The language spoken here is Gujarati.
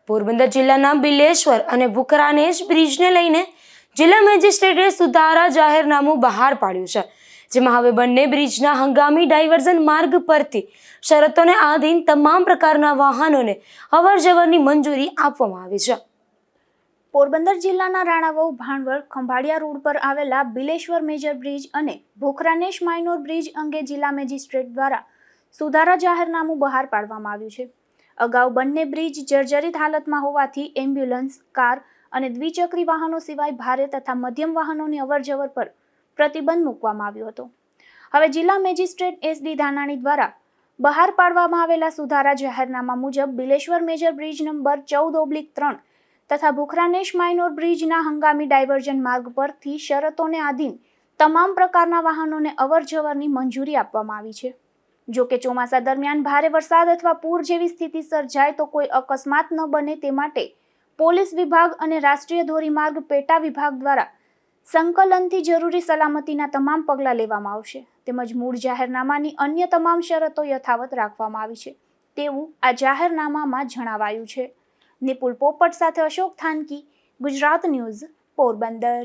પોરબંદર જિલ્લાના બિલેશ્વર અને ભૂખરાનેશ બ્રિજને લઈને જિલ્લા મેજિસ્ટ્રેટે સુધારા જાહેરનામું બહાર પાડ્યું છે, જેમાં હવે બંને બ્રિજના હંગામી ડાયવર્ઝન માર્ગ પરથી શરતોને આધીન તમામ પ્રકારના વાહનોને અવરજવરની મંજૂરી આપવામાં આવી છે. પોરબંદર જિલ્લાના રાણાવાવ ભાણવડ ખંભાળિયા રોડ પર આવેલા બિલેશ્વર મેજર બ્રિજ અને ભૂખરાનેશ માઇનોર બ્રિજ અંગે જિલ્લા મેજિસ્ટ્રેટ દ્વારા સુધારા જાહેરનામું બહાર પાડવામાં આવ્યું છે. અગાઉ બંને બ્રિજ જર્જરિત હાલતમાં હોવાથી એમ્બ્યુલન્સ, કાર અને દ્વિચક્રી વાહનો સિવાય ભારે તથા મધ્યમ વાહનોની અવરજવર પર પ્રતિબંધ મૂકવામાં આવ્યો હતો. હવે જિલ્લા મેજિસ્ટ્રેટ SD ધાનાણી દ્વારા બહાર પાડવામાં આવેલા સુધારા જાહેરનામા મુજબ બિલેશ્વર મેજર બ્રિજ નંબર 14/3 તથા ભૂખરાનેશ માઇનોર બ્રિજના હંગામી ડાયવર્ઝન માર્ગ પરથી શરતોને આધીન તમામ પ્રકારના વાહનોને અવરજવરની મંજૂરી આપવામાં આવી છે. જો કે ચોમાસા દરમિયાન ભારે વરસાદ અથવા પૂર જેવી સ્થિતિ સર્જાય તો કોઈ અકસ્માત ન બને તે માટે પોલીસ વિભાગ અને રાષ્ટ્રીય ધોરીમાર્ગ પેટા વિભાગ દ્વારા સંકલનથી જરૂરી સલામતીના તમામ પગલાં લેવામાં આવશે, તેમજ મૂળ જાહેરનામાની અન્ય તમામ શરતો યથાવત રાખવામાં આવી છે તેવું આ જાહેરનામામાં જણાવાયું છે. નિપુલ પોપટ સાથે અશોક થાનકી, ગુજરાત ન્યૂઝ, પોરબંદર.